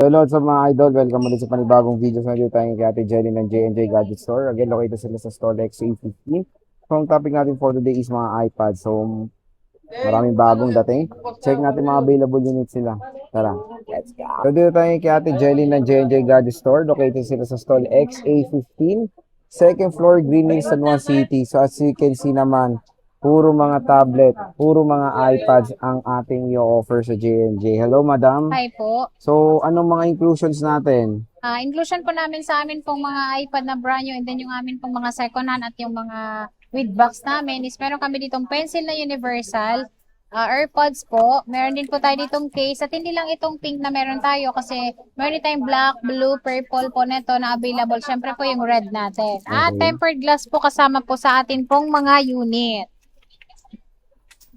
Hello sa mga idol, welcome ulit sa panibagong video. Sa dito tayo kay Ate Jelly ng J&J Gadget Store. Again, located sila sa store XA15. So, ang topic natin for today is mga iPad. So, maraming bagong dating. Check natin mga available units sila. Tara, let's go. So, dito tayo kay Ate Jelly ng J&J Gadget Store. Located sila sa store XA15. Second floor, Green Hills, San Juan City. So, as you can see naman, puro mga tablet, puro mga iPads ang ating i-offer sa J&J. Hello, madam. Hi po. So, anong mga inclusions natin? Inclusion po namin sa amin pong mga iPad na brand new and then yung amin pong mga second hand at yung mga with box namin is meron kami ditong pencil na universal, AirPods po. Meron din po tayo ditong case at hindi lang itong pink na meron tayo kasi meron din tayong black, blue, purple po neto na available. Syempre po yung red natin. At Okay. tempered glass po kasama po sa atin pong mga unit.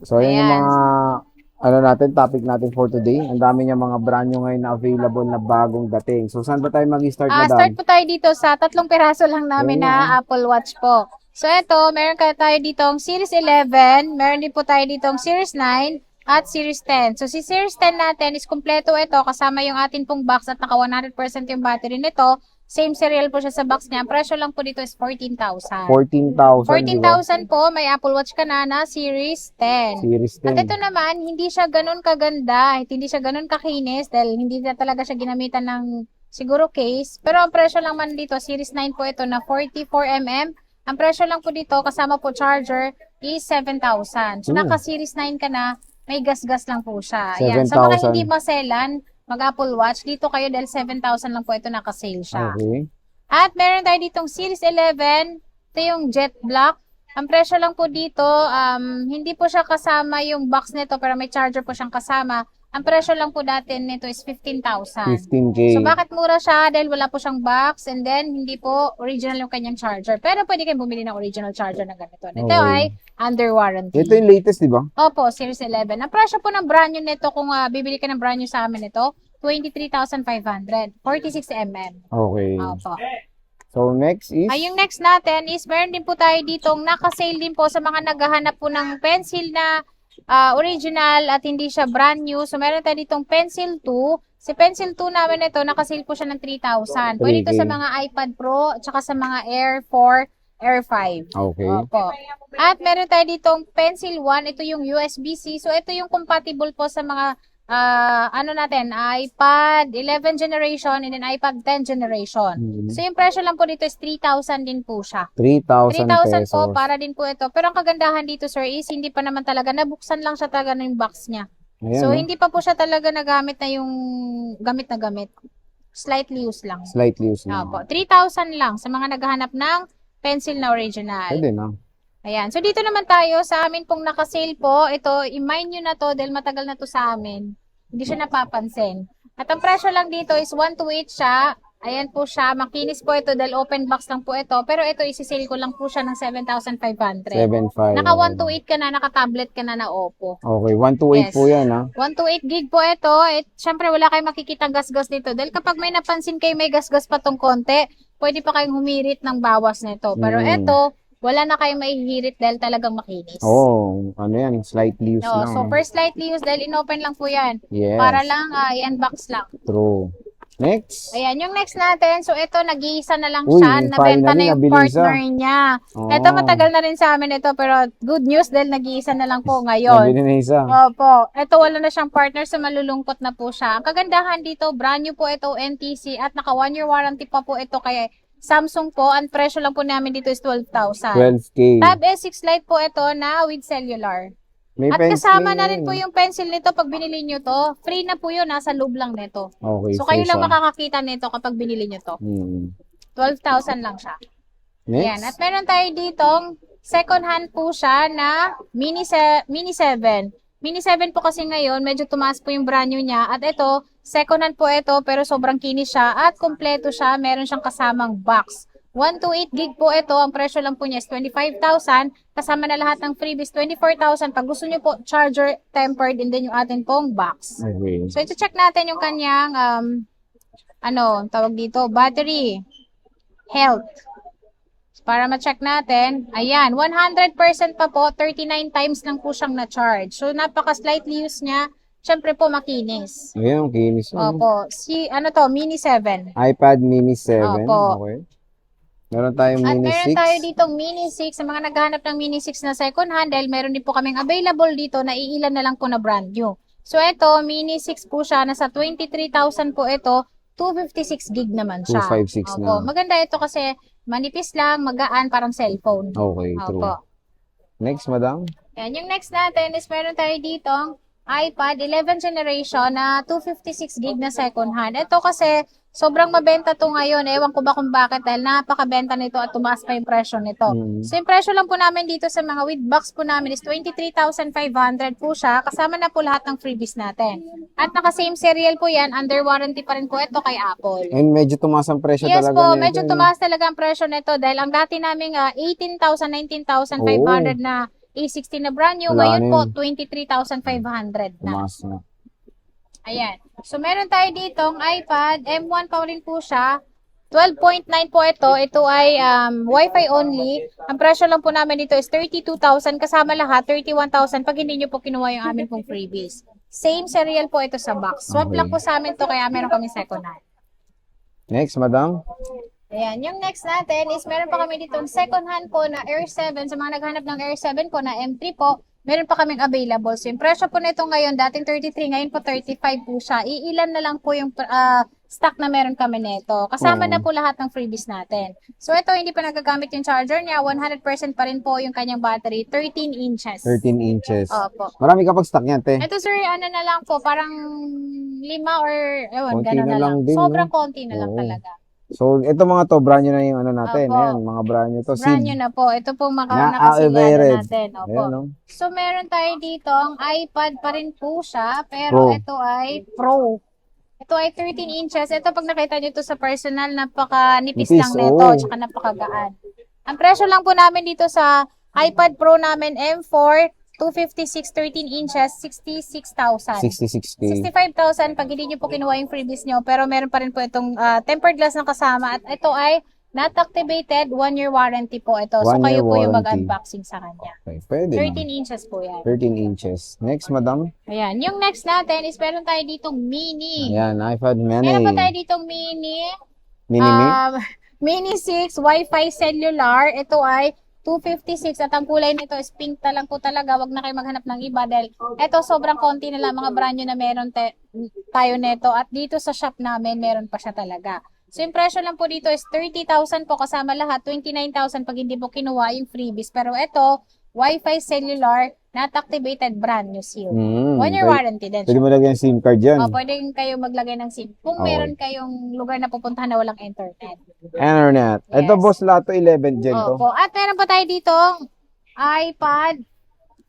So, ayan yung Ayan. mga topic natin for today. Ang dami niya mga brand new ngayon na available na bagong dating. So, saan ba tayo mag-start, Start madam? po tayo dito sa 3 piraso lang namin Ayun na Apple Watch po. So, ito, meron tayo ditong Series 11, meron din po tayo ditong Series 9, at Series 10. So, si Series 10 natin is kumpleto ito, kasama yung atin pong box at naka 100% yung battery nito. Same serial po siya sa box niya. Ang presyo lang po dito is 14,000. 14,000, di ba? 14,000 po, may Apple Watch ka na Series 10. Series At 10. ito naman, hindi siya ganun kaganda, hindi siya ganun kakinis dahil hindi na talaga siya ginamitan ng siguro case. Pero ang presyo lang man dito, Series 9 po ito na 44mm. Ang presyo lang po dito, kasama po charger, is 7,000. So, Hmm. naka-Series 9 ka na, may gas-gas lang po siya. Ayan. Sa mga hindi 7,000. maselan, mag-Apple Watch, dito kayo dahil 7,000 lang po ito naka-sale siya. Okay. At meron tayo ditong Series 11. Ito yung Jet Black. Ang presyo lang po dito, hindi po siya kasama yung box nito pero may charger po siyang kasama. Ang presyo lang po dati nito is 15,000. 15K. So bakit mura siya? Dahil wala po siyang box and then hindi po original yung kanyang charger. Pero pwede kayong bumili ng original charger na ganito. Ito Okay. ay under warranty. Ito yung latest, di ba? Opo, Series 11. Ang presyo po ng brand new nito kung bibili ka ng brand new sa amin ito, 23,500. 46mm. Okay. Opo. So, next is? Yung next natin is meron din po tayo ditong naka-sale din po sa mga naghahanap po ng pencil na original at hindi siya brand new. So, meron tayo ditong Pencil 2. Si Pencil 2 namin ito, naka-sale po siya ng 3,000. Pwede ito sa 3K. mga iPad Pro at saka sa mga Air 4, Air 5. Okay. Opo. At meron tayo ditong Pencil 1. Ito yung USB-C. So, ito yung compatible po sa mga iPad 11 generation and then iPad 10 generation. So, yung presyo lang po dito is 3,000 din po siya. 3,000 3,000 pesos. po, para din po ito. Pero ang kagandahan dito, sir, is hindi pa naman talaga, nabuksan lang siya talaga ng box niya. Ayan, So, no? hindi pa po siya talaga nagamit na yung gamit na gamit. Slightly used lang. Slightly used na. Opo. 3,000 lang sa mga naghahanap ng pencil na original. Pwede na. Ayan. So, dito naman tayo sa amin pong nakasale po. Ito, i-mind nyo na to dahil matagal na to sa amin. Hindi siya napapansin. At ang presyo lang dito is 128 siya. Ayan po siya. Makinis po ito dahil open box lang po ito. Pero ito, isi-sale ko lang po siya ng 7,500. 7,500. Naka 128 ka na, naka-tablet ka na na Oppo. Okay, 128 Yes. po yan, ha? 128 gig po ito. Siyempre, wala kayong makikita gas-gas dito. Dahil kapag may napansin kayo may gas-gas pa tong konti, pwede pa kayong humirit ng bawas nito. Pero ito, wala na kayong maihirit dahil talagang makinis. Oo, ano yan, slightly used No, lang. so first slightly used dahil inopen lang po yan. Yes. Para lang i-unbox lang. True. Next. Ayan, yung next natin, so ito, nag-iisa na lang Uy, siya. Nabenta na finally, yung nabili isa. partner niya. Oo. Ito, matagal na rin sa amin ito, pero good news dahil nag-iisa na lang po ngayon. Nabili na isa. Opo. Ito, wala na siyang partner, so malulungkot na po siya. Ang kagandahan dito, brand new po ito, NTC, at naka 1-year warranty pa po ito kay Samsung po. Ang presyo lang po namin dito is 12,000. 12K. Tab S6 Lite po ito na with cellular. May At pencil kasama na yun. rin po yung pencil nito pag binili nyo to. Free na po yun, nasa loob lang nito. Okay, So kayo free lang siya. makakakita nito kapag binili nyo to. 12,000 lang siya. Next. Yan. At meron tayo ditong second hand po siya na Mini 7. Mini 7 po kasi ngayon, medyo tumaas po yung brand new niya. At ito, second hand po ito, pero sobrang kinis siya. At kompleto siya, meron siyang kasamang box. 128 gig po ito. Ang presyo lang po niya is 25,000. Kasama na lahat ng freebies, 24,000. Pag gusto niyo po, charger, tempered, and then yung atin pong box. Okay. So, ito check natin yung kanyang, tawag dito, battery, health. Para ma-check natin, ayan, 100% pa po, 39 times lang po siyang na-charge. So, napaka-slightly use niya, syempre po makinis. Ayan, ang kinis. Opo. Ano to, Mini 7. iPad Mini 7. Opo. Okay. Meron tayong At Mini meron 6. tayo ditong Mini 6. Sa mga naghahanap ng Mini 6 na second hand, dahil meron din po kaming available dito na iilan na lang po na brand new. So, ito, Mini 6 po siya. Nasa 23,000 po ito. 256 gig naman siya. 256 Opo. na. Maganda ito kasi manipis lang, magaan, parang cellphone. Okay, true. Opo. Next, madam. Yan. Yung next natin is meron tayo ditong iPad 11th generation na 256 gig na second hand. Ito kasi sobrang mabenta to ngayon. Ewan ko ba kung bakit dahil napakabenta nito at tumaas pa yung presyo nito. So yung presyo lang po namin dito sa mga with box po namin is 23,500 po siya. Kasama na po lahat ng freebies natin. At naka-same serial po yan. Under warranty pa rin po ito kay Apple. And medyo tumaas ang presyo Yes talaga po, nito, medyo no? tumaas talaga ang presyo nito dahil ang dati naming 18,000, 19,500 na A16 na brand new, Wala ngayon na po yun. 23,500 na. Tumaas na. Ayan. So, meron tayo ditong iPad. M1 pa rin po siya. 12.9 po ito. Ito ay Wi-Fi only. Ang presyo lang po namin dito is 32,000. Kasama lahat, 31,000 pag hindi nyo po kinuha yung amin pong freebies. Same serial po ito sa box. Swap Okay. lang po sa amin to kaya meron kami second hand. Next, madam. Ayan, yung next natin is meron pa kami dito second hand po na Air 7. Sa mga naghanap ng Air 7 po na M3 po, meron pa kaming available. So, yung presyo po nito ngayon, dating 33, ngayon po 35 po siya. Iilan na lang po yung stock na meron kami nito. Kasama na po lahat ng freebies natin. So, ito hindi pa nagagamit yung charger niya. 100% pa rin po yung kanyang battery. 13 inches. 13 inches. Opo. Marami kapag stock yan, te. Ito sir, ano na lang po, parang 5 or, ewan, Konti gano'n na na lang lang. din, Sobrang no? konti na lang Oo. talaga. So, ito mga to, brand new na yung ano natin. Opo. Ayan, mga brand new to. Brand Seed. new na po. Ito po Na nakasilyado Everett. natin. Opo. Ayan, no? So, meron tayo dito, ang iPad pa rin po siya, pero Pro. ito ay Pro. Ito ay 13 inches. Ito pag nakita nyo ito sa personal, napaka-nipis Nipis, lang nito, oo. tsaka napakagaan. Ang presyo lang po namin dito sa iPad Pro namin, M4, 256, 13 inches, 66,000. 66K. 65,000 pag hindi nyo po kinuha yung freebies nyo, pero meron pa rin po itong tempered glass na kasama, at ito ay not activated, 1-year warranty po ito. So, 1 kayo year po yung warranty. mag-unboxing sa kanya. Okay, pwede 13 na. inches po yan. 13 inches. Next, madam. Ayan. Yung next natin is meron tayo ditong mini. Ayan, iPad Mini. Meron pa tayo ditong mini. Mini-me. Mini 6 Wi-Fi cellular. Ito ay 256 at ang kulay nito is pink na lang po talaga. Wag na kayo maghanap ng iba dahil ito sobrang konti na lang mga brand new na meron tayo nito. At dito sa shop namin, meron pa siya talaga. So, yung presyo lang po dito is 30,000 po kasama lahat. 29,000 pag hindi po kinuha yung freebies. Pero ito, Wi-Fi cellular, not activated, brand new seal. 1-year warranty din Pwede siya. mo lagyan SIM card dyan. Pwede kayo maglagay ng SIM. Kung Okay. meron kayong lugar na pupuntahan na walang internet. Internet. Ito, Yes. boss, Lato 11 Gen to. Opo. At meron pa tayo dito, iPad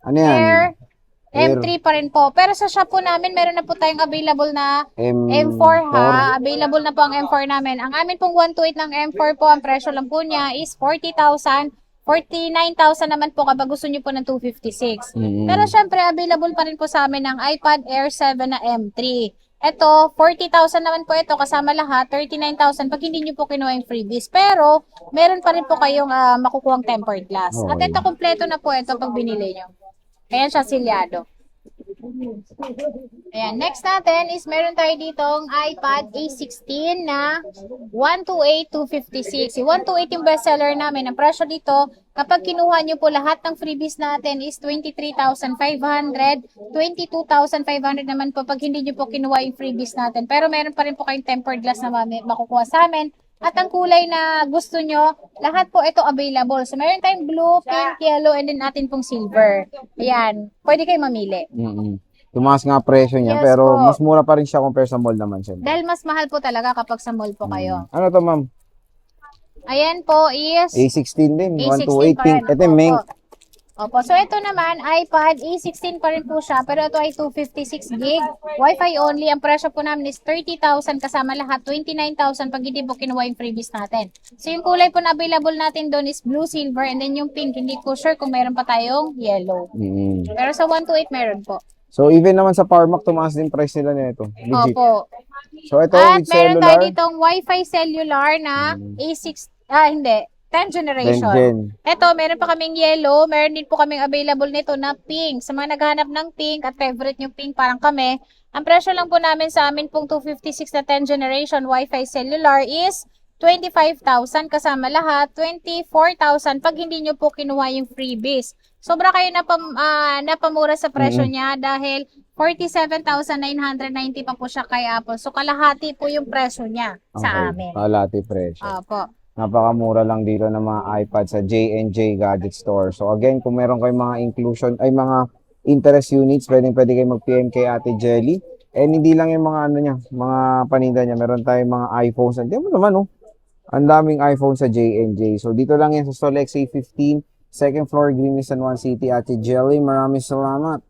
Ano yan? Air M3 pa rin po. Pero sa shop po namin, meron na po tayong available na M4 ha. Available na po ang M4 namin. Ang amin pong 128 ng M4 po, ang presyo lang po niya is 40,000. 49,000 naman po kapag gusto niyo po ng 256. Pero syempre, available pa rin po sa amin ang iPad Air 7 na M3. Ito, 40,000 naman po ito kasama lahat, 39,000 pag hindi niyo po kinuha yung freebies. Pero, meron pa rin po kayong makukuhang tempered glass. At Okay. ito, kompleto na po ito pag binili nyo. Ayan siya, silyado. Ayan, next natin is meron tayo ditong iPad A16 na 128, 256. Si 128 yung bestseller namin. Ang presyo dito, kapag kinuha nyo po lahat ng freebies natin is 23,500, 22,500 naman po pag hindi nyo po kinuha yung freebies natin. Pero meron pa rin po kayong tempered glass na makukuha sa amin. At ang kulay na gusto nyo, lahat po ito available. So, meron tayong blue, pink, yellow, and then natin pong silver. Ayan. Pwede kayo mamili. Tumaas nga presyo niya, Yes pero po. mas mura pa rin siya compare sa mall naman siya. Dahil mas mahal po talaga kapag sa mall po kayo. Ano to, ma'am? Ayan po is A16 din, A16 128 pa pink. rin. Ito yung mink. Opo. So, ito naman, iPad A16 pa rin po siya. Pero ito ay 256 gig. Wi-Fi only. Ang presyo po namin is 30,000 kasama lahat. 29,000 pag hindi po kinuha yung freebies natin. So, yung kulay po na available natin doon is blue, silver, and then yung pink. Hindi ko sure kung meron pa tayong yellow. Pero sa 128 meron po. So, even naman sa Powermac, tumaas din price nila nito. Legit. Opo. So, ito At with meron tayo cellular. ditong Wi-Fi cellular na A6, hindi, 10th generation. Gen. Ito, meron pa kaming yellow, meron din po kaming available nito na pink. Sa mga naghahanap ng pink at favorite yung pink parang kami, ang presyo lang po namin sa amin pong 256 na 10th generation Wi-Fi cellular is 25,000 kasama lahat, 24,000 pag hindi nyo po kinuha yung freebies. Sobra kayo napamura sa presyo niya dahil 47,990 pa po siya kay Apple. So, kalahati po yung presyo niya sa amin. Kalahati presyo. Opo. Napakamura lang dito ng mga iPad sa J&J Gadget Store. So again, kung meron kayong mga inclusion, ay mga interest units, pwede kayo mag-PM kay Ate Jelly. And hindi lang yung mga ano niya, mga paninda niya. Meron tayong mga iPhones. Hindi mo naman, oh. Ang daming iPhone sa J&J. So dito lang yan sa Stall XA15, second floor, Green San Juan City. Ate Jelly, maraming salamat.